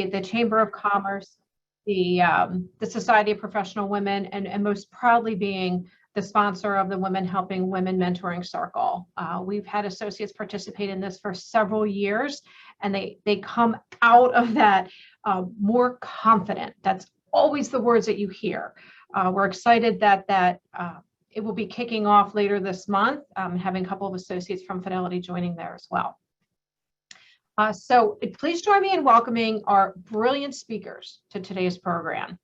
the Chamber of Commerce, the Society of Professional Women, and most proudly being the sponsor of the Women Helping Women Mentoring Circle. We've had associates participate in this for several years, and they come out of that more confident. That's always the words that you hear. We're excited that it will be kicking off later this month, having a couple of associates from Fidelity joining there as well. So please join me in welcoming our brilliant speakers to today's program.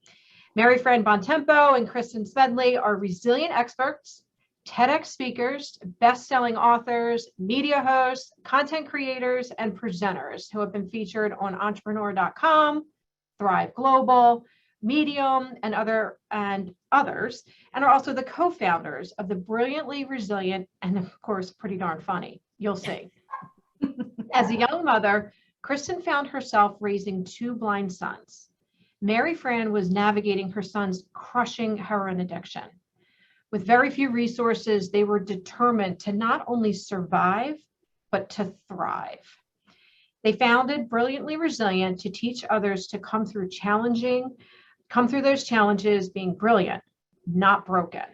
Fran Bontempo and Kristin Smedley are resilient experts, TEDx speakers, best-selling authors, media hosts, content creators, and presenters who have been featured on entrepreneur.com, Thrive Global, Medium, and others, and are also the co-founders of the Brilliantly Resilient, and of course, pretty darn funny. You'll see. As a young mother, Kristin found herself raising two blind sons. Fran was navigating her son's crushing heroin addiction. With very few resources, they were determined to not only survive, but to thrive. They founded Brilliantly Resilient to teach others to come through those challenges being brilliant, not broken,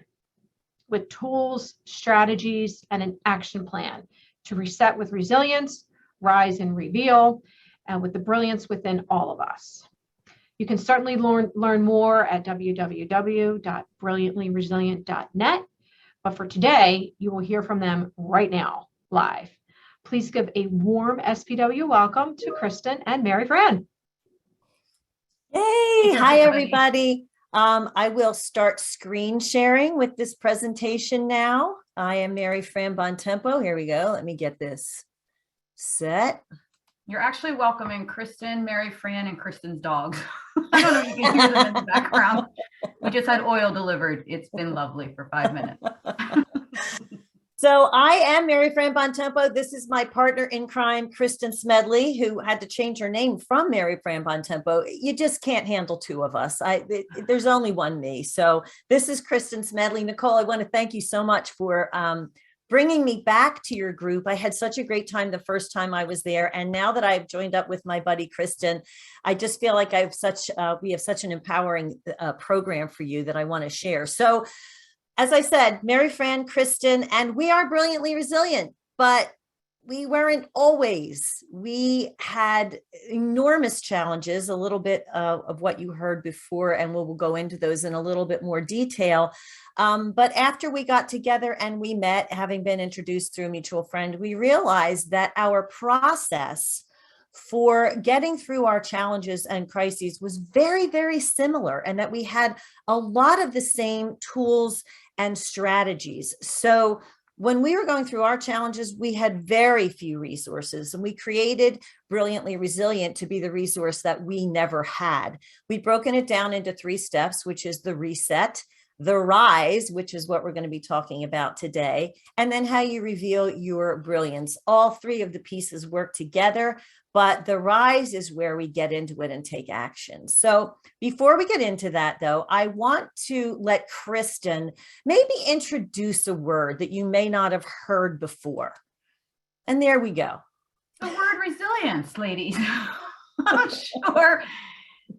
with tools, strategies, and an action plan to reset with resilience, rise and reveal, and with the brilliance within all of us. You can certainly learn more at www.brilliantlyresilient.net. But for today, you will hear from them right now, live. Please give a warm SPW welcome to Kristin and Fran. Hey, hi, everybody. I will start screen sharing with this presentation now. I am Fran Bontempo. Here we go. Let me get this set. You're actually welcoming Kristin, Fran, and Kristin's dogs. I don't know if you can hear them in the background. We just had oil delivered. It's been lovely for 5 minutes. So I am Fran Bontempo. This is my partner in crime, Kristin Smedley, who had to change her name from Fran Bontempo. You just can't handle two of us. There's only one me. So this is Kristin Smedley. Nicole, I want to thank you so much for bringing me back to your group. I had such a great time the first time I was there. And now that I've joined up with my buddy, Kristin, I just feel like we have such an empowering program for you that I want to share. So as I said, Fran, Kristin, and we are brilliantly resilient, but we weren't always. We had enormous challenges, a little bit of what you heard before, and we'll go into those in a little bit more detail. But after we got together and we met, having been introduced through a mutual friend, we realized that our process for getting through our challenges and crises was very, very similar, and that we had a lot of the same tools and strategies. So when we were going through our challenges, we had very few resources, and we created Brilliantly Resilient to be the resource that we never had. We've broken it down into 3 steps, which is the reset, the rise, which is what we're going to be talking about today, and then how you reveal your brilliance. All 3 of the pieces work together, but the rise is where we get into it and take action. So before we get into that, though, I want to let Kristin maybe introduce a word that you may not have heard before. And there we go. The word resilience, ladies. I'm sure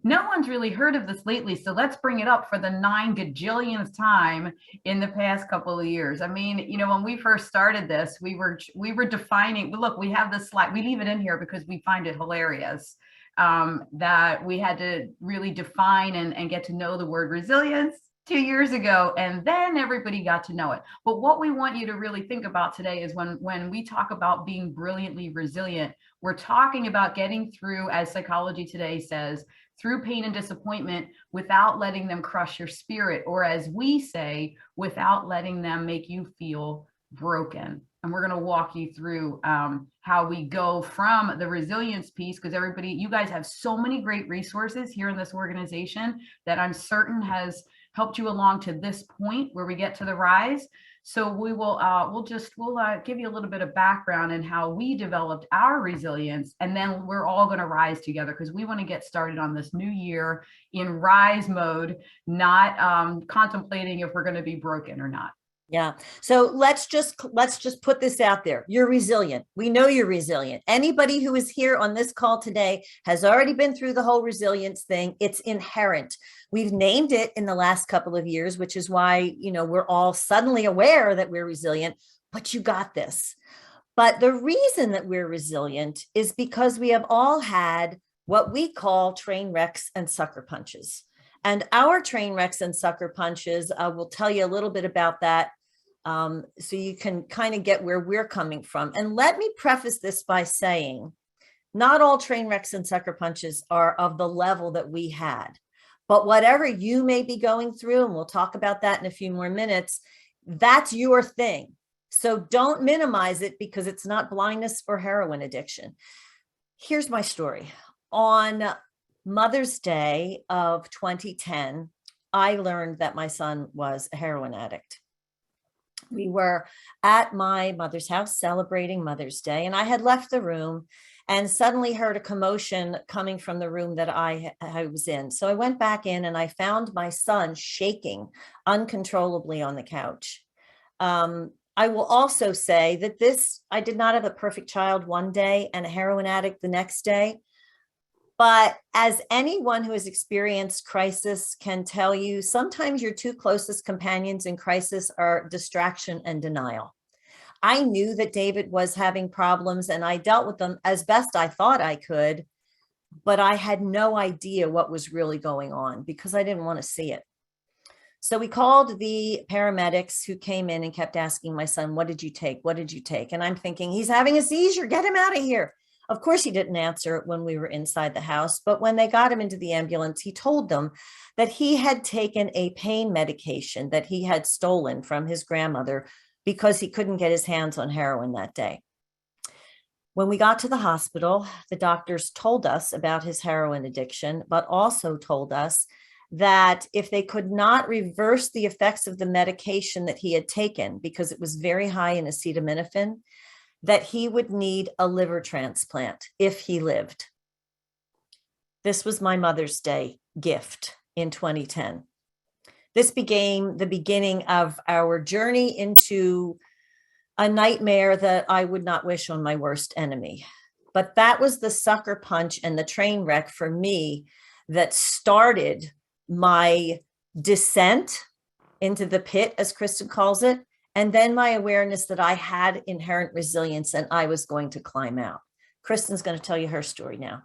no one's really heard of this lately, so let's bring it up for the 9 gajillionth time in the past couple of years. I mean, you know, when we first started this, we were defining, look, we have this slide, we leave it in here because we find it hilarious, that we had to really define and get to know the word resilience 2 years ago, and then everybody got to know it. But what we want you to really think about today is when we talk about being brilliantly resilient, we're talking about getting through, as Psychology Today says, through pain and disappointment without letting them crush your spirit, or as we say, without letting them make you feel broken. And we're going to walk you through how we go from the resilience piece, because you guys have so many great resources here in this organization that I'm certain has helped you along to this point where we get to the rise. So we will, we'll give you a little bit of background in how we developed our resilience, and then we're all going to rise together, because we want to get started on this new year in rise mode, not contemplating if we're going to be broken or not. Yeah. So let's just put this out there. You're resilient. We know you're resilient. Anybody who is here on this call today has already been through the whole resilience thing. It's inherent. We've named it in the last couple of years, which is why, we're all suddenly aware that we're resilient, but you got this. But the reason that we're resilient is because we have all had what we call train wrecks and sucker punches. And our train wrecks and sucker punches, we'll tell you a little bit about that, so you can kind of get where we're coming from. And let me preface this by saying, not all train wrecks and sucker punches are of the level that we had. But whatever you may be going through, and we'll talk about that in a few more minutes, that's your thing. So don't minimize it because it's not blindness or heroin addiction. Here's my story. On Mother's Day of 2010, I learned that my son was a heroin addict. We were at my mother's house celebrating Mother's Day, and I had left the room and suddenly heard a commotion coming from the room that I was in. So I went back in and I found my son shaking uncontrollably on the couch. I will also say that I did not have a perfect child one day and a heroin addict the next day. But as anyone who has experienced crisis can tell you, sometimes your two closest companions in crisis are distraction and denial. I knew that David was having problems and I dealt with them as best I thought I could, but I had no idea what was really going on because I didn't want to see it. So we called the paramedics who came in and kept asking my son, "What did you take? What did you take?" And I'm thinking, he's having a seizure. Get him out of here. Of course, he didn't answer when we were inside the house, but when they got him into the ambulance, he told them that he had taken a pain medication that he had stolen from his grandmother because he couldn't get his hands on heroin that day. When we got to the hospital, the doctors told us about his heroin addiction, but also told us that if they could not reverse the effects of the medication that he had taken, because it was very high in acetaminophen, that he would need a liver transplant if he lived. This was my Mother's Day gift in 2010. This became the beginning of our journey into a nightmare that I would not wish on my worst enemy. But that was the sucker punch and the train wreck for me that started my descent into the pit, as Kristin calls it, and then my awareness that I had inherent resilience and I was going to climb out. Kristin's going to tell you her story now.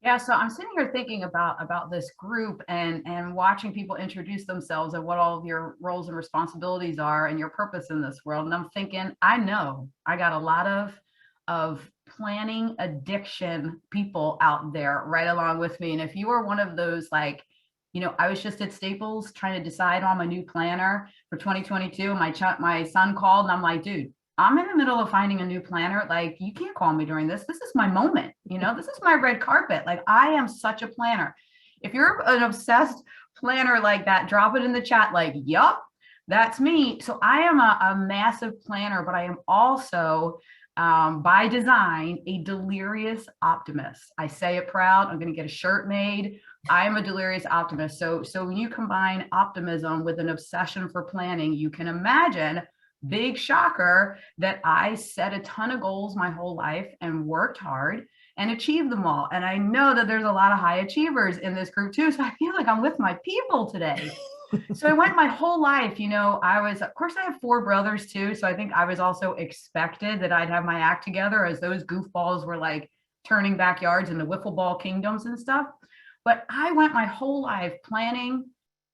Yeah, so I'm sitting here thinking about this group and watching people introduce themselves and what all of your roles and responsibilities are and your purpose in this world. And I'm thinking, I know I got a lot of planning addiction people out there right along with me. And if you are one of those, like, I was just at Staples trying to decide on my new planner for 2022. My son called and I'm like, dude, I'm in the middle of finding a new planner. Like, you can't call me during this. This is my moment. This is my red carpet. Like, I am such a planner. If you're an obsessed planner like that, drop it in the chat. Like, yup, that's me. So I am a massive planner, but I am also, by design, a delirious optimist. I say it proud. I'm going to get a shirt made. I am a delirious optimist. So when you combine optimism with an obsession for planning, you can imagine, big shocker, that I set a ton of goals my whole life and worked hard and achieved them all. And I know that there's a lot of high achievers in this group too. So I feel like I'm with my people today. So I went my whole life, of course I have 4 brothers too. So I think I was also expected that I'd have my act together as those goofballs were like turning backyards into wiffle ball kingdoms and stuff. But I went my whole life planning,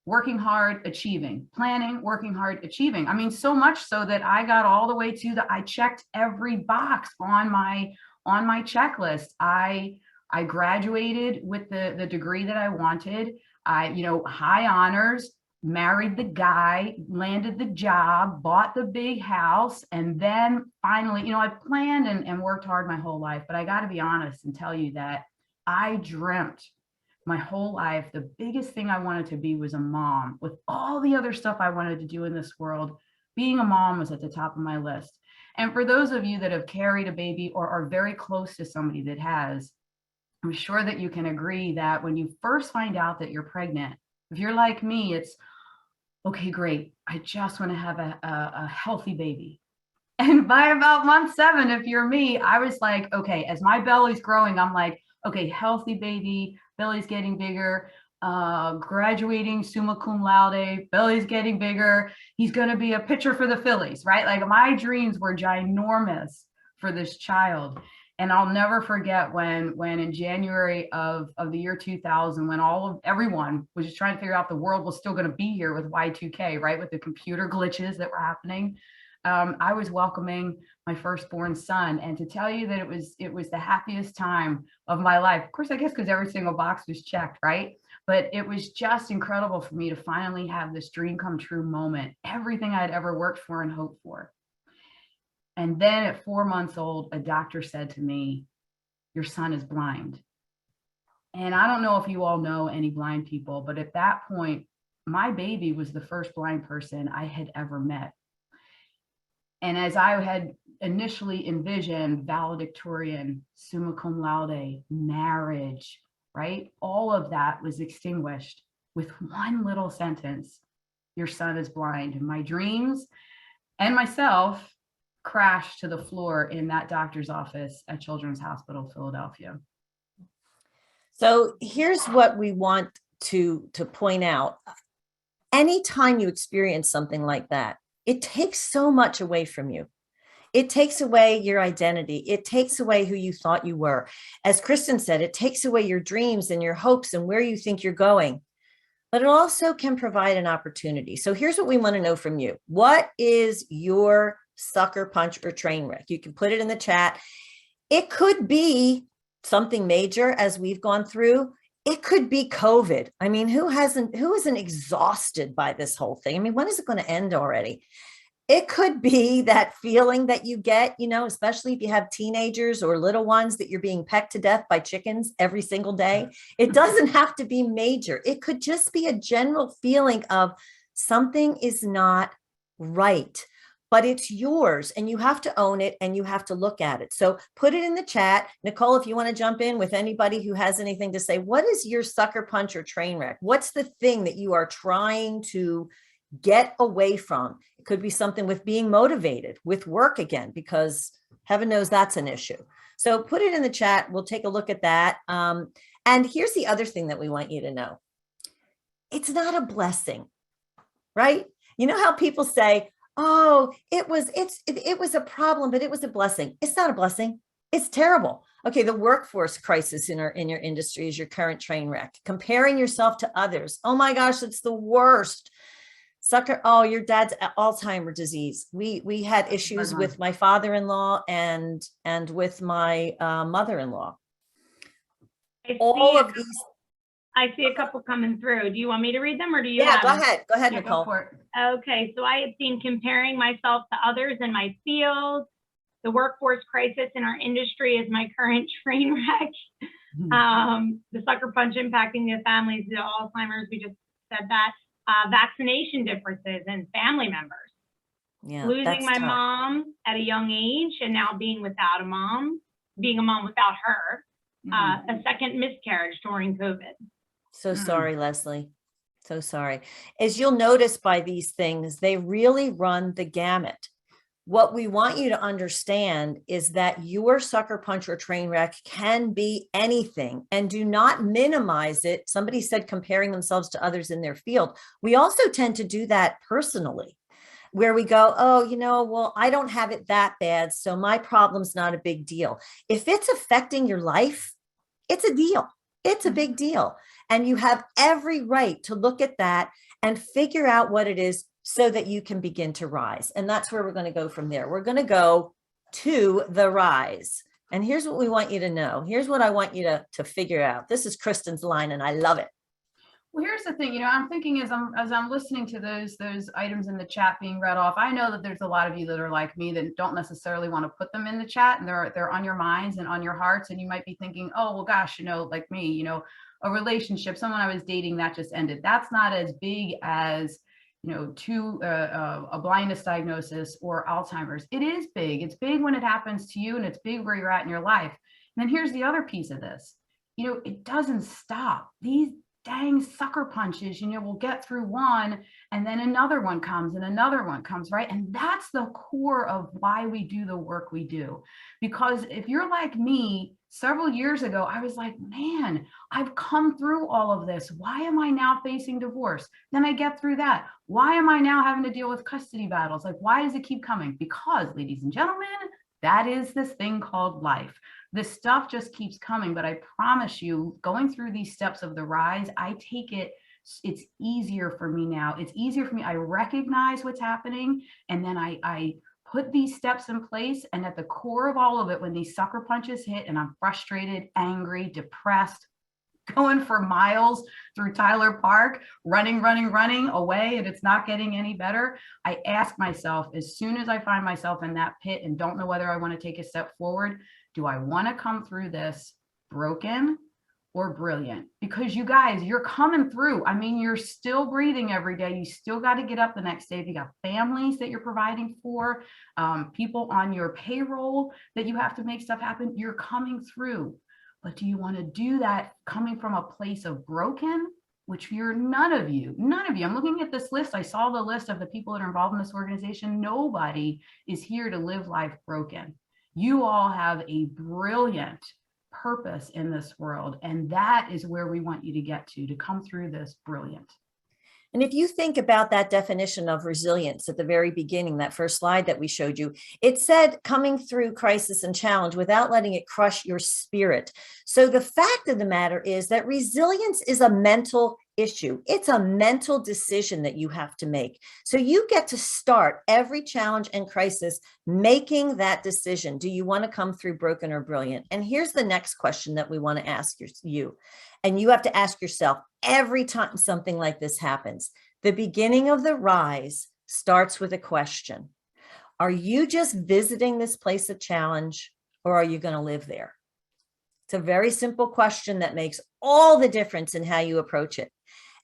working hard, achieving, planning, working hard, achieving. I mean, so much so that I got all the way to I checked every box on my checklist. I graduated with the degree that I wanted. High honors, married the guy, landed the job, bought the big house. And then finally, I planned and worked hard my whole life. But I got to be honest and tell you that I dreamt my whole life the biggest thing I wanted to be was a mom. With all the other stuff I wanted to do in this world, being a mom was at the top of my list. And for those of you that have carried a baby or are very close to somebody that has, I'm sure that you can agree that when you first find out that you're pregnant, if you're like me, it's, okay, great. I just want to have a healthy baby. And by about month 7, if you're me, I was like, okay, as my belly's growing, I'm like, okay, healthy baby, belly's getting bigger, graduating summa cum laude, belly's getting bigger. He's going to be a pitcher for the Phillies, right? Like my dreams were ginormous for this child. And I'll never forget when in January of the year 2000, when everyone was just trying to figure out the world was still going to be here with Y2K, right? With the computer glitches that were happening. I was welcoming my firstborn son, and to tell you that it was the happiest time of my life. Of course, I guess because every single box was checked, right? But it was just incredible for me to finally have this dream come true moment, everything I'd ever worked for and hoped for. And then at 4 months old, a doctor said to me, your son is blind. And I don't know if you all know any blind people, but at that point, my baby was the first blind person I had ever met. And as I had initially envisioned valedictorian, summa cum laude, marriage, right? All of that was extinguished with one little sentence, your son is blind. And my dreams and myself crashed to the floor in that doctor's office at Children's Hospital, Philadelphia. So here's what we want to point out. Anytime you experience something like that, it takes so much away from you. It takes away your identity. It takes away who you thought you were. As Kristin said, it takes away your dreams and your hopes and where you think you're going. But it also can provide an opportunity. So here's what we want to know from you. What is your sucker punch or train wreck? You can put it in the chat. It could be something major as we've gone through. It could be COVID. I mean, who isn't exhausted by this whole thing? I mean, when is it going to end already? It could be that feeling that you get, especially if you have teenagers or little ones, that you're being pecked to death by chickens every single day. It doesn't have to be major. It could just be a general feeling of something is not right, but it's yours and you have to own it and you have to look at it. So put it in the chat. Nicole, if you want to jump in with anybody who has anything to say, what is your sucker punch or train wreck? What's the thing that you are trying to get away from? It could be something with being motivated with work again, because heaven knows that's an issue. So put it in the chat. We'll take a look at that. And here's the other thing that we want you to know. It's not a blessing, right? You know how people say, oh, it was a problem, but it was a blessing. It's not a blessing. It's terrible. Okay, the workforce crisis in your industry is your current train wreck. Comparing yourself to others. Oh my gosh, it's the worst. Sucker, oh, your dad's Alzheimer's disease. We had issues with my father-in-law and with my mother-in-law. All of these. I see a couple coming through. Do you want me to read them or do you? Yeah, have go ahead. Go ahead, Yeah, Nicole. go for it. Okay, so I had seen comparing myself to others in my field. The workforce crisis in our industry is my current train wreck. The sucker punch impacting the families, the Alzheimer's, we just said that. Vaccination differences and family members. Yeah, Losing my tough. mom at a young age and now being without a mom, being a mom without her. A second miscarriage during COVID. So sorry, Leslie. So sorry. As you'll notice by these things, they really run the gamut. What we want you to understand is that your sucker punch or train wreck can be anything, and do not minimize it. Somebody said comparing themselves to others in their field. We also tend to do that personally, where we go, oh, well, I don't have it that bad, so my problem's not a big deal. If it's affecting your life, it's a deal. It's a big deal. And you have every right to look at that and figure out what it is so that you can begin to rise. And that's where we're going to go from there. We're going to go to the rise. And here's what we want you to know. Here's what I want you to figure out. This is Kristin's line, and I love it. Well, here's the thing, I'm thinking as I'm listening to those items in the chat being read off, I know that there's a lot of you that are like me that don't necessarily want to put them in the chat, and they're on your minds and on your hearts, and you might be thinking, oh, well, gosh, like me, a relationship, someone I was dating that just ended. That's not as big as, a blindness diagnosis or Alzheimer's. It is big. It's big when it happens to you, and it's big where you're at in your life. And then here's the other piece of this. It doesn't stop. dang sucker punches, we'll get through one and then another one comes and another one comes, right? And that's the core of why we do the work we do. Because if you're like me, several years ago, I was like, man, I've come through all of this. Why am I now facing divorce? Then I get through that. Why am I now having to deal with custody battles? Like, why does it keep coming? Because, ladies and gentlemen, that is this thing called life. This stuff just keeps coming, but I promise you, going through these steps of the rise, I take it, it's easier for me now. It's easier for me. I recognize what's happening, and then I put these steps in place. And at the core of all of it, when these sucker punches hit and I'm frustrated, angry, depressed, going for miles through Tyler Park, running away, and it's not getting any better, I ask myself, as soon as I find myself in that pit and don't know whether I want to take a step forward, do I want to come through this broken or brilliant? Because you guys, you're coming through. I mean, you're still breathing every day. You still got to get up the next day. If you got families that you're providing for, people on your payroll that you have to make stuff happen, you're coming through. But do you want to do that coming from a place of broken, which you're none of you. I'm looking at this list. I saw the list of the people that are involved in this organization. Nobody is here to live life broken. You all have a brilliant purpose in this world. And that is where we want you to get to come through this brilliant. And if you think about that definition of resilience at the very beginning, that first slide that we showed you, it said coming through crisis and challenge without letting it crush your spirit. So the fact of the matter is that resilience is a mental issue. It's a mental decision that you have to make. So you get to start every challenge and crisis making that decision. Do you want to come through broken or brilliant? And here's the next question that we want to ask you. And you have to ask yourself every time something like this happens. The beginning of the rise starts with a question. Are you just visiting this place of challenge, or are you going to live there? It's a very simple question that makes all the difference in how you approach it.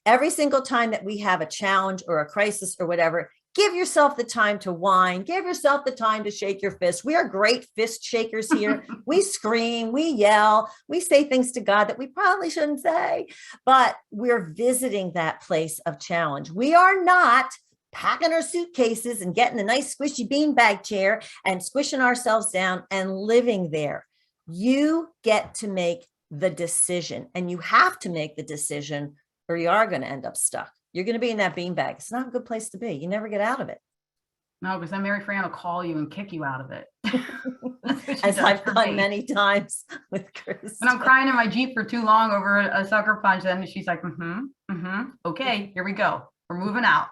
Every single time that we have a challenge or a crisis or whatever, give yourself the time to whine. Give yourself the time to shake your fist. We are great fist shakers here. We scream, we yell, we say things to God that we probably shouldn't say, but we're visiting that place of challenge. We are not packing our suitcases and getting a nice squishy beanbag chair and squishing ourselves down and living there. You get to make the decision, and you have to make the decision or you are going to end up stuck. You're going to be in that beanbag. It's not a good place to be. You never get out of it. No, because then Mary Fran will call you and kick you out of it. As I've done many times with Chris. When I'm crying in my Jeep for too long over a sucker punch, then she's like, okay, here we go. We're moving out.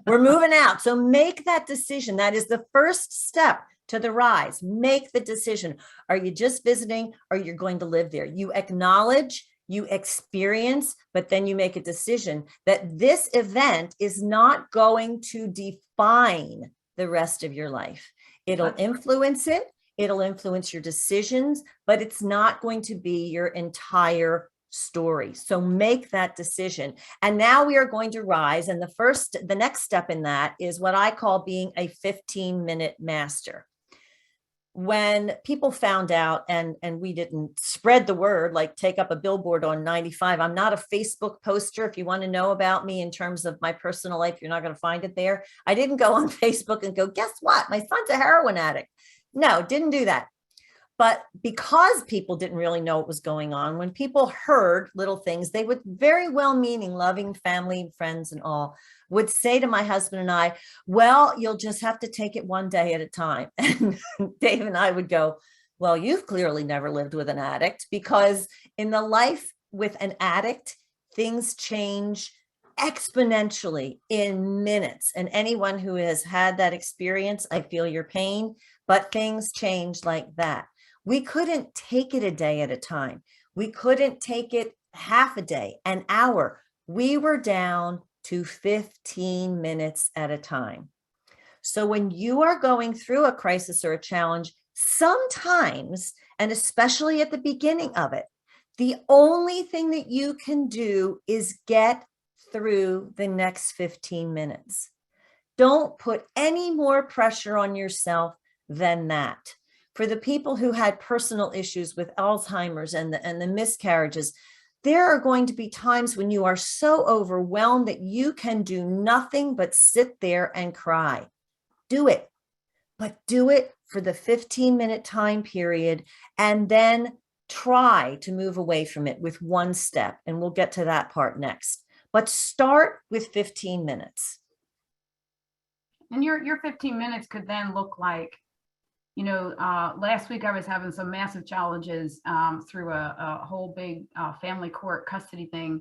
We're moving out. So make that decision. That is the first step to the rise. Make the decision. Are you just visiting, or you're going to live there? You acknowledge, you experience, but then you make a decision that this event is not going to define the rest of your life. It'll influence it. It'll influence your decisions, but it's not going to be your entire story. So make that decision. And now we are going to rise. And the next step in that is what I call being a 15-minute master. When people found out and we didn't spread the word, like take up a billboard on 95, I'm not a Facebook poster. If you want to know about me in terms of my personal life, you're not going to find it there. I didn't go on Facebook and go, guess what? My son's a heroin addict. No, didn't do that. But because people didn't really know what was going on, when people heard little things, they would very well-meaning, loving family, friends and all, would say to my husband and I, well, you'll just have to take it one day at a time. And Dave and I would go, well, you've clearly never lived with an addict, because in the life with an addict, things change exponentially in minutes. And anyone who has had that experience, I feel your pain, but things change like that. We couldn't take it a day at a time. We couldn't take it half a day, an hour. We were down to 15 minutes at a time. So when you are going through a crisis or a challenge, sometimes, and especially at the beginning of it, the only thing that you can do is get through the next 15 minutes. Don't put any more pressure on yourself than that. For the people who had personal issues with Alzheimer's and the miscarriages, there are going to be times when you are so overwhelmed that you can do nothing but sit there and cry. Do it, but do it for the 15-minute time period, and then try to move away from it with one step. And we'll get to that part next. But start with 15 minutes. And your 15 minutes could then look like, last week I was having some massive challenges through a whole big family court custody thing.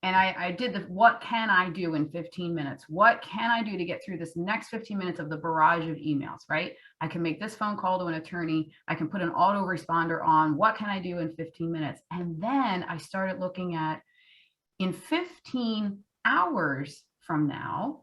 And I did what can I do in 15 minutes? What can I do to get through this next 15 minutes of the barrage of emails, right? I can make this phone call to an attorney. I can put an autoresponder on. What can I do in 15 minutes? And then I started looking at, in 15 hours from now,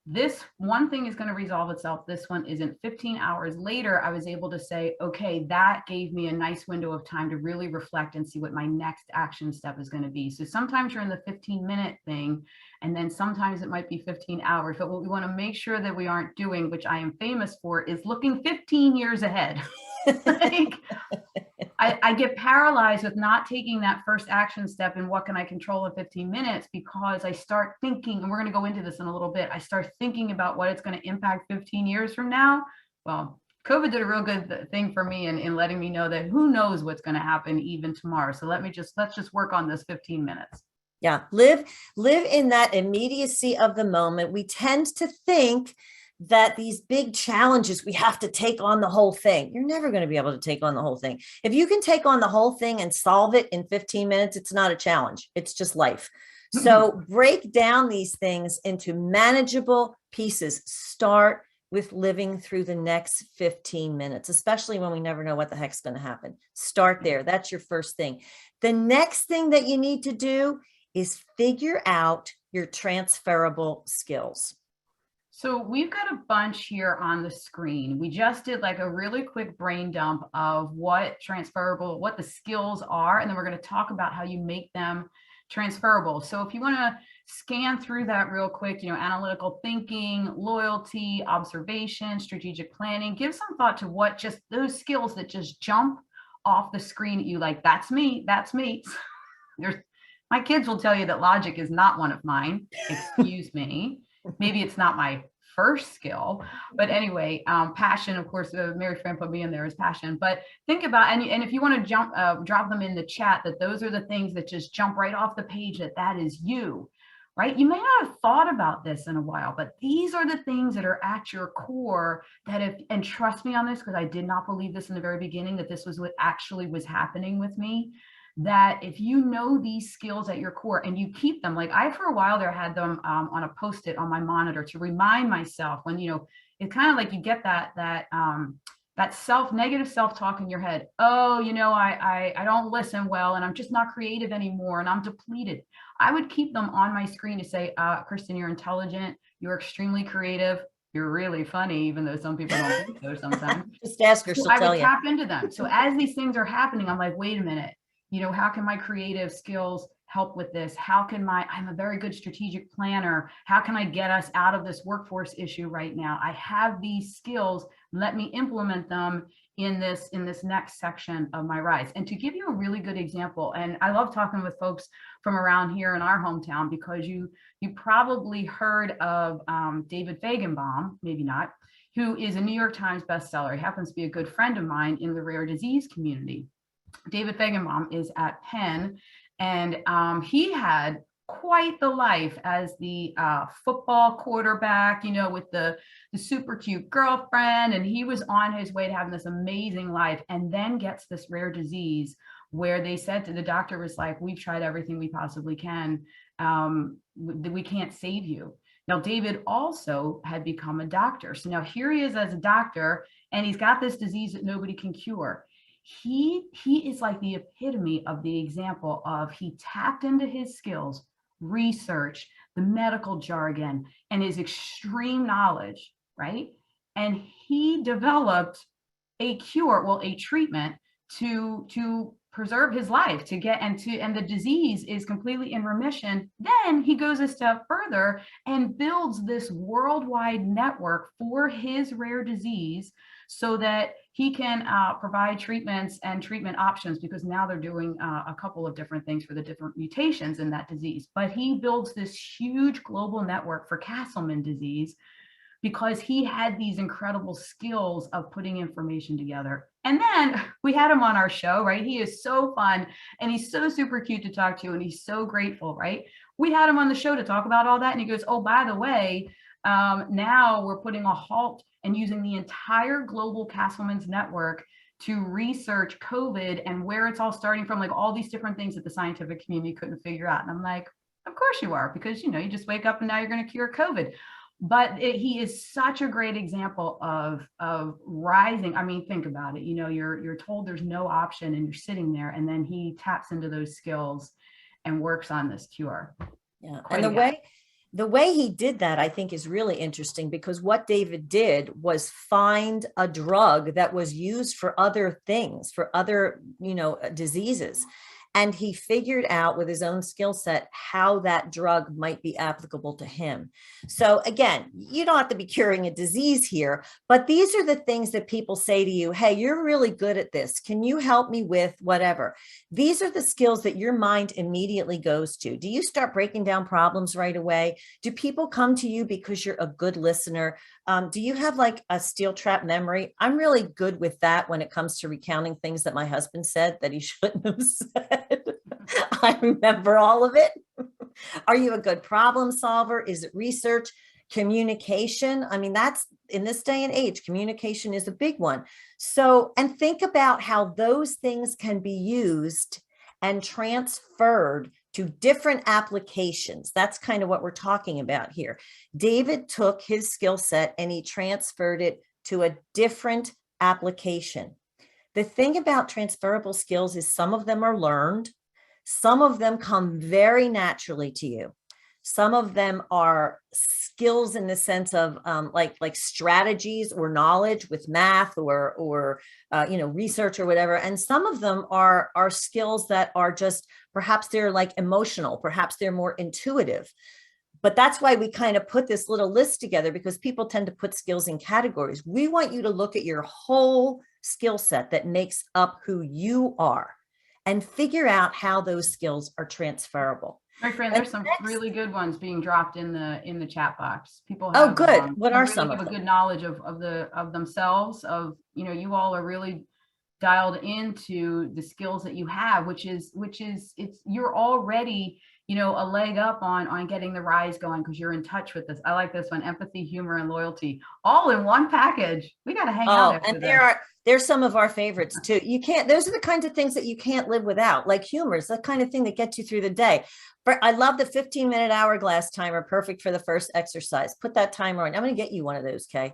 this one thing is going to resolve itself. This one isn't. 15 hours later, I was able to say, okay, that gave me a nice window of time to really reflect and see what my next action step is going to be. So sometimes you're in the 15-minute thing, and then sometimes it might be 15 hours. But what we want to make sure that we aren't doing, which I am famous for, is looking 15 years ahead. Like, I get paralyzed with not taking that first action step and what can I control in 15 minutes, because I start thinking, and we're going to go into this in a little bit, I start thinking about what it's going to impact 15 years from now. Well, COVID did a real good thing for me in letting me know that who knows what's going to happen even tomorrow. So let's just work on this 15 minutes. Yeah, live in that immediacy of the moment. We tend to think that these big challenges, we have to take on the whole thing. You're never going to be able to take on the whole thing. If you can take on the whole thing and solve it in 15 minutes, it's not a challenge. It's just life. So break down these things into manageable pieces. Start with living through the next 15 minutes, especially when we never know what the heck's going to happen. Start there. That's your first thing. The next thing that you need to do is figure out your transferable skills. So we've got a bunch here on the screen. We just did like a really quick brain dump of what the skills are, and then we're going to talk about how you make them transferable. So if you want to scan through that real quick, analytical thinking, loyalty, observation, strategic planning, give some thought to what just those skills that just jump off the screen at you, like, that's me. My kids will tell you that logic is not one of mine. Excuse me. Maybe it's not my first skill, but anyway, passion, of course, Mary Fran put me in there as passion, but think about, and if you want to drop them in the chat, that those are the things that just jump right off the page, that is you, right? You may not have thought about this in a while, but these are the things that are at your core and trust me on this, because I did not believe this in the very beginning, that this was what actually was happening with me. That if you know these skills at your core and you keep them, like I, for a while there, had them on a Post-it on my monitor to remind myself when, it's kind of like you get that negative self-talk in your head. Oh, I don't listen well, and I'm just not creative anymore, and I'm depleted. I would keep them on my screen to say, Kristin, you're intelligent, you're extremely creative, you're really funny, even though some people don't think so sometimes. Just ask her, she'll tell you. I would tap into them. So as these things are happening, I'm like, wait a minute. How can my creative skills help with this? I'm a very good strategic planner. How can I get us out of this workforce issue right now? I have these skills. Let me implement them in this next section of my rise. And to give you a really good example, and I love talking with folks from around here in our hometown, because you probably heard of David Fajgenbaum, maybe not, who is a New York Times bestseller. He happens to be a good friend of mine in the rare disease community. David Fajgenbaum is at Penn, and he had quite the life as the football quarterback, with the super cute girlfriend, and he was on his way to having this amazing life, and then gets this rare disease where they said to the doctor was like, we've tried everything we possibly can, we can't save you. Now, David also had become a doctor. So now here he is as a doctor, and he's got this disease that nobody can cure. He is like the epitome of the example of he tapped into his skills, research, the medical jargon, and his extreme knowledge, right? And he developed a treatment to preserve his life to get and the disease is completely in remission. Then he goes a step further and builds this worldwide network for his rare disease so that he can provide treatments and treatment options, because now they're doing a couple of different things for the different mutations in that disease. But he builds this huge global network for Castleman disease because he had these incredible skills of putting information together. And then we had him on our show, right? He is so fun and he's so super cute to talk to and he's so grateful, right? We had him on the show to talk about all that. And he goes, oh, by the way, now we're putting a halt and using the entire global Castleman's network to research COVID and where it's all starting from, like all these different things that the scientific community couldn't figure out. And I'm like, of course you are, because, you know, you just wake up and now you're going to cure COVID. But he is such a great example of rising. I mean, think about it. You know, you're told there's no option and you're sitting there, and then he taps into those skills and works on this cure. Yeah. Quite And the way he did that, I think, is really interesting, because what David did was find a drug that was used for other things, for other, you know, diseases. And he figured out with his own skill set how that drug might be applicable to him. So again, you don't have to be curing a disease here, but these are the things that people say to you, hey, you're really good at this. Can you help me with whatever? These are the skills that your mind immediately goes to. Do you start breaking down problems right away? Do people come to you because you're a good listener? Do you have like a steel trap memory? I'm really good with that when it comes to recounting things that my husband said that he shouldn't have said. I remember all of it. Are you a good problem solver? Is it research? Communication? I mean, that's in this day and age, communication is a big one. So, and think about how those things can be used and transferred to different applications. That's kind of what we're talking about here. David took his skill set and he transferred it to a different application. The thing about transferable skills is some of them are learned. Some of them come very naturally to you. Some of them are skills in the sense of like strategies or knowledge with math or research or whatever. And some of them are skills that are just, perhaps they're like emotional, perhaps they're more intuitive. But that's why we kind of put this little list together, because people tend to put skills in categories. We want you to look at your whole skill set that makes up who you are and figure out how those skills are transferable. My friend, there's some really good ones being dropped in the chat box. People have, oh, good. What are really some have of a them? good knowledge of themselves, of, you know, you all are really dialed into the skills that you have, which is it's, you're already, you know, a leg up on getting the rise going, because you're in touch with this. I like this one: empathy, humor, and loyalty, all in one package. We got to hang out after and this. There's some of our favorites too. You can't, those are the kinds of things that you can't live without, like humor is the kind of thing that gets you through the day. But I love the 15-minute hourglass timer, perfect for the first exercise. Put that timer on. I'm going to get you one of those, Kay.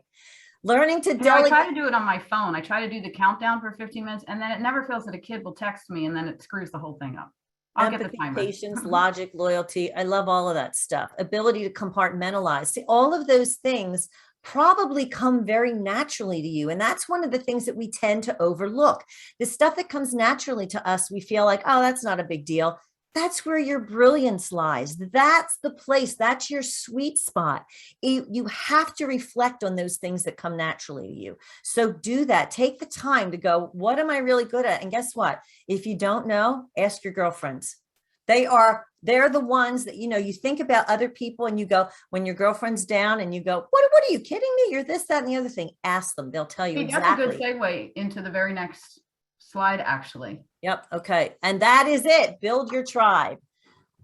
Learning to delegate. I try to do it on my phone. I try to do the countdown for 15 minutes, and then it never fails that a kid will text me, and then it screws the whole thing up. I'll Empathy, get the timer. patience, logic, loyalty. I love all of that stuff. Ability to compartmentalize. See, all of those things probably come very naturally to you. And that's one of the things that we tend to overlook. The stuff that comes naturally to us, we feel like, oh, that's not a big deal. That's where your brilliance lies. That's the place. That's your sweet spot. You have to reflect on those things that come naturally to you. So do that. Take the time to go, what am I really good at? And guess what? If you don't know, ask your girlfriends. They're the ones that, you know, you think about other people and you go, when your girlfriend's down and you go, what are you kidding me? You're this, that, and the other thing. Ask them. They'll tell you exactly. That's a good segue into the very next slide, actually. Yep. Okay. And that is it. Build your tribe.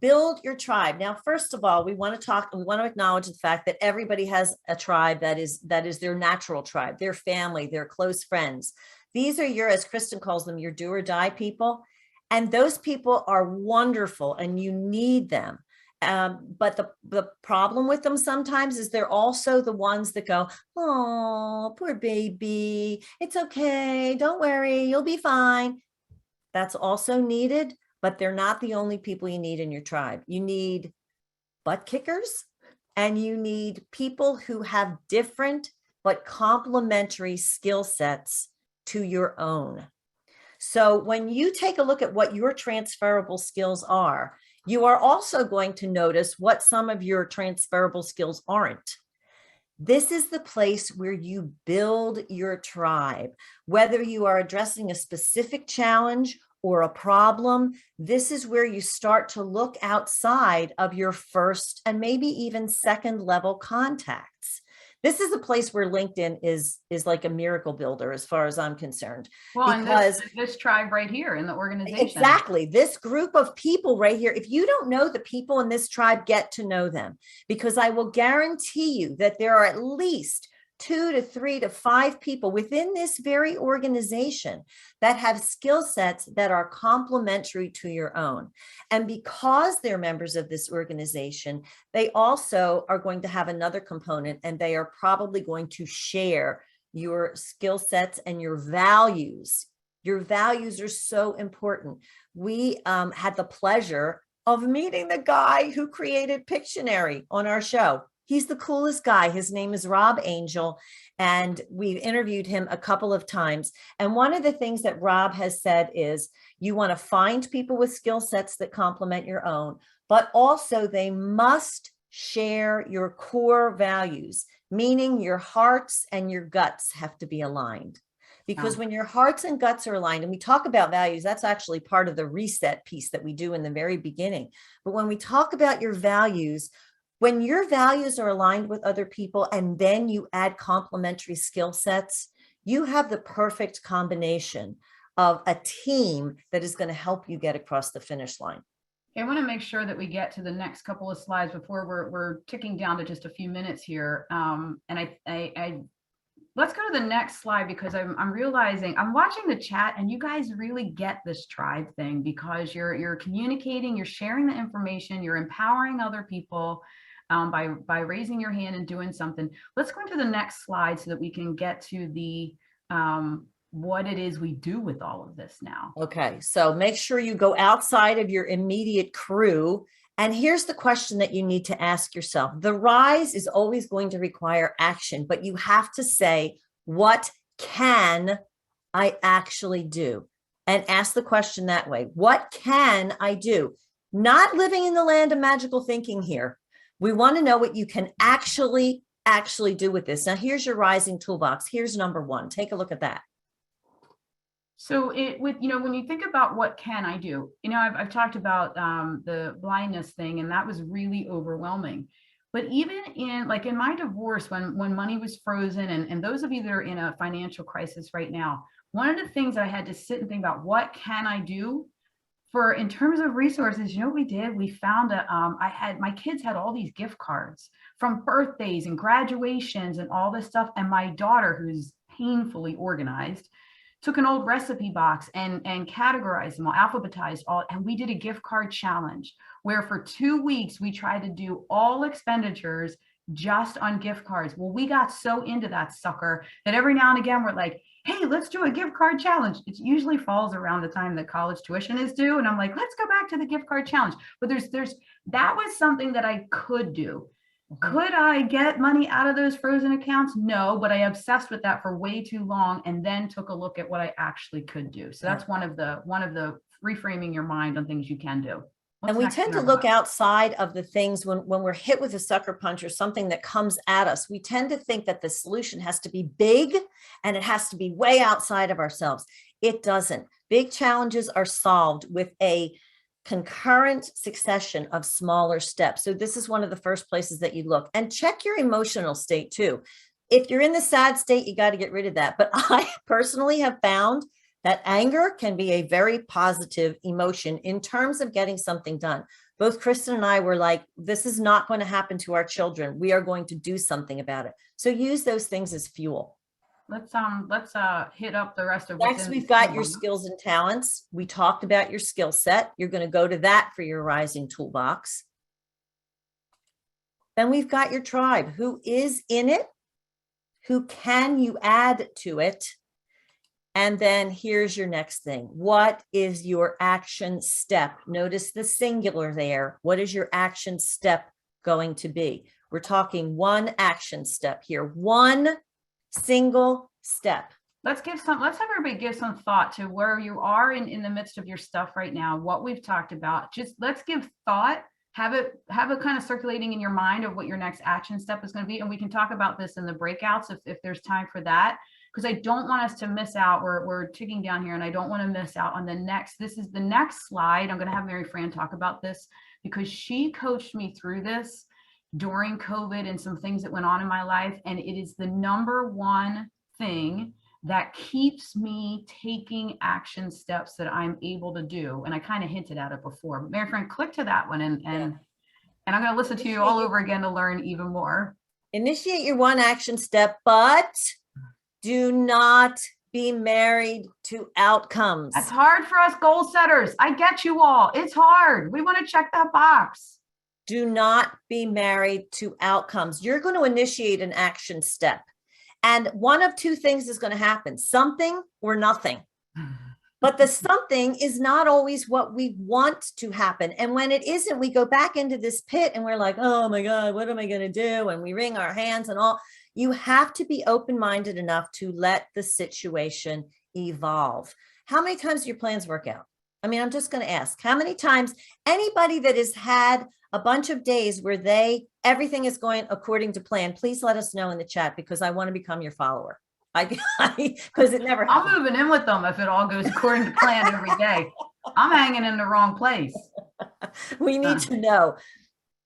Build your tribe. Now, first of all, we want to acknowledge the fact that everybody has a tribe that is their natural tribe, their family, their close friends. These are your, as Kristin calls them, your do or die people. And those people are wonderful and you need them. But the problem with them sometimes is they're also the ones that go, oh, poor baby. It's okay. Don't worry. You'll be fine. That's also needed, but they're not the only people you need in your tribe. You need butt kickers and you need people who have different but complementary skill sets to your own. So when you take a look at what your transferable skills are, you are also going to notice what some of your transferable skills aren't. This is the place where you build your tribe. Whether you are addressing a specific challenge or a problem, this is where you start to look outside of your first and maybe even second level contacts. This is a place where LinkedIn is like a miracle builder as far as I'm concerned. Well, Because and this tribe right here in the organization. exactly, this group of people right here, if you don't know the people in this tribe, get to know them, because I will guarantee you that there are at least 2 to 3 to 5 people within this very organization that have skill sets that are complementary to your own. And because they're members of this organization, they also are going to have another component, and they are probably going to share your skill sets and your values. Your values are so important. We had the pleasure of meeting the guy who created Pictionary on our show. He's the coolest guy. His name is Rob Angel, and we've interviewed him a couple of times. And one of the things that Rob has said is you want to find people with skill sets that complement your own, but also they must share your core values, meaning your hearts and your guts have to be aligned. Because when your hearts and guts are aligned, and we talk about values, that's actually part of the reset piece that we do in the very beginning. But when we talk about your values, when your values are aligned with other people and then you add complementary skill sets, you have the perfect combination of a team that is going to help you get across the finish line. I want to make sure that we get to the next couple of slides before we're ticking down to just a few minutes here. And I let's go to the next slide, because I'm realizing I'm watching the chat and you guys really get this tribe thing, because you're communicating, you're sharing the information, you're empowering other people by raising your hand and doing something. Let's go into the next slide so that we can get to the what it is we do with all of this now. Okay, so make sure you go outside of your immediate crew. And here's the question that you need to ask yourself. The rise is always going to require action, but you have to say, what can I actually do? And ask the question that way. What can I do? Not living in the land of magical thinking here. We want to know what you can actually do with this. Now, here's your rising toolbox. Here's number 1. Take a look at that. So when you think about what can I do, I've talked about the blindness thing, and that was really overwhelming. But even in my divorce, when money was frozen, and those of you that are in a financial crisis right now, one of the things I had to sit and think about, what can I do for in terms of resources? You know what we did? We found my kids had all these gift cards from birthdays and graduations and all this stuff. And my daughter, who's painfully organized, took an old recipe box and categorized them all, alphabetized all, and we did a gift card challenge where for 2 weeks we tried to do all expenditures just on gift cards. Well, we got so into that sucker that every now and again we're like, hey, let's do a gift card challenge. It usually falls around the time that college tuition is due, and I'm like, let's go back to the gift card challenge. But that was something that I could do. Could I get money out of those frozen accounts? No, but I obsessed with that for way too long, and then took a look at what I actually could do. So that's one of the reframing your mind on things you can do. And we tend to look outside of the things when we're hit with a sucker punch or something that comes at us. We tend to think that the solution has to be big and it has to be way outside of ourselves. It doesn't. Big challenges are solved with a concurrent succession of smaller steps. So this is one of the first places that you look, and check your emotional state too. If you're in the sad state, you got to get rid of that. But I personally have found that anger can be a very positive emotion in terms of getting something done. Both Kristin and I were like, this is not going to happen to our children. We are going to do something about it. So use those things as fuel. Let's hit up the rest of next. We've got your skills and talents. We talked about your skill set. You're going to go to that for your rising toolbox. Then we've got your tribe. Who is in it? Who can you add to it? And then here's your next thing. What is your action step? Notice the singular there. What is your action step going to be? We're talking one action step here, one single step. let's everybody give some thought to where you are in the midst of your stuff right now, what we've talked about. Just let's give thought, have it kind of circulating in your mind of what your next action step is going to be. And we can talk about this in the breakouts if there's time for that, because I don't want us to miss out. We're ticking down here and I don't want to miss out on this is the next slide. I'm going to have Mary Fran talk about this because she coached me through this during COVID and some things that went on in my life. And it is the number one thing that keeps me taking action steps that I'm able to do. And I kind of hinted at it before. Mary Fran, click to that one and I'm going to listen to you all over again to learn even more. Initiate your one action step, but do not be married to outcomes. That's hard for us goal setters. I get you all. It's hard. We want to check that box. Do not be married to outcomes. You're going to initiate an action step. And one of two things is going to happen, something or nothing. But the something is not always what we want to happen. And when it isn't, we go back into this pit and we're like, oh my God, what am I going to do? And we wring our hands and all. You have to be open-minded enough to let the situation evolve. How many times do your plans work out? I mean, I'm just going to ask, how many times anybody that has had a bunch of days where everything is going according to plan, please let us know in the chat because I want to become your follower. Because it never happens. I'm moving in with them if it all goes according to plan every day. I'm hanging in the wrong place. We need to know.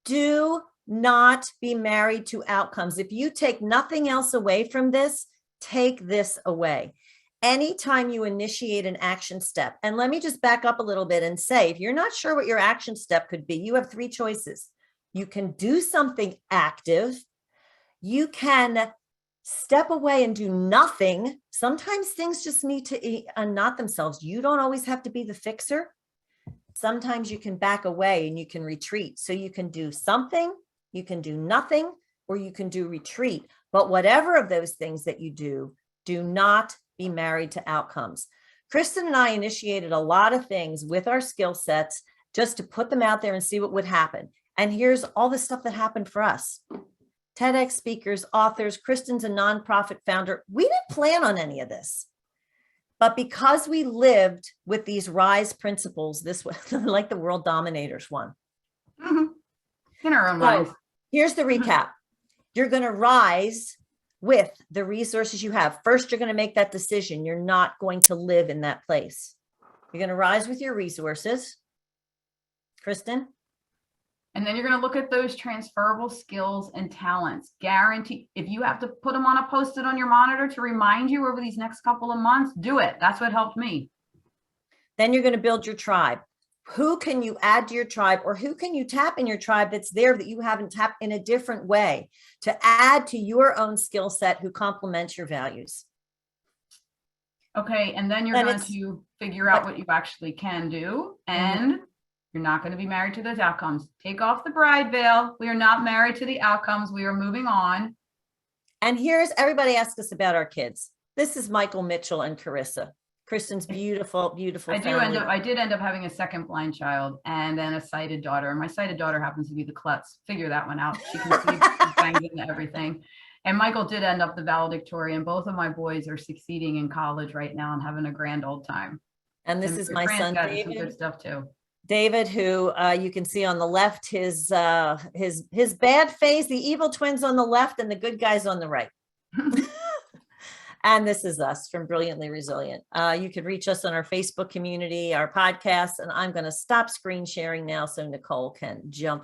Do not be married to outcomes. If you take nothing else away from this, take this away. Anytime you initiate an action step, and let me just back up a little bit and say, if you're not sure what your action step could be, you have three choices. You can do something active. You can step away and do nothing. Sometimes things just need to unknot themselves. You don't always have to be the fixer. Sometimes you can back away and you can retreat. So you can do something, you can do nothing, or you can do retreat. But whatever of those things that you do not be married to outcomes. Kristin and I initiated a lot of things with our skill sets just to put them out there and see what would happen. And here's all the stuff that happened for us. TEDx speakers, authors, Kristin's a nonprofit founder. We didn't plan on any of this. But because we lived with these RISE principles, this was like the World Dominators one. Mm-hmm. In our own minds. Here's the recap. You're going to rise with the resources you have. First, you're going to make that decision. You're not going to live in that place. You're going to rise with your resources. Kristin? And then you're going to look at those transferable skills and talents. Guarantee, if you have to put them on a post-it on your monitor to remind you over these next couple of months, do it. That's what helped me. Then you're going to build your tribe. Who can you add to your tribe, or who can you tap in your tribe that's there that you haven't tapped in a different way to add to your own skill set who complements your values? Okay. And then you're going to figure out what you actually can do. And you're not going to be married to those outcomes. Take off the bride veil. We are not married to the outcomes. We are moving on. And here's, everybody asked us about our kids. This is Michael, Mitchell, and Carissa. Kristin's beautiful, beautiful family. I did end up having a second blind child and then a sighted daughter. And my sighted daughter happens to be the klutz. Figure that one out. She can see bangs into everything. And Michael did end up the valedictorian. Both of my boys are succeeding in college right now and having a grand old time. And this is my son, David. Some good stuff too. David, who you can see on the left, his bad phase, the evil twins on the left and the good guys on the right. And this is us from Brilliantly Resilient. You can reach us on our Facebook community, our podcast, and I'm going to stop screen sharing now so Nicole can jump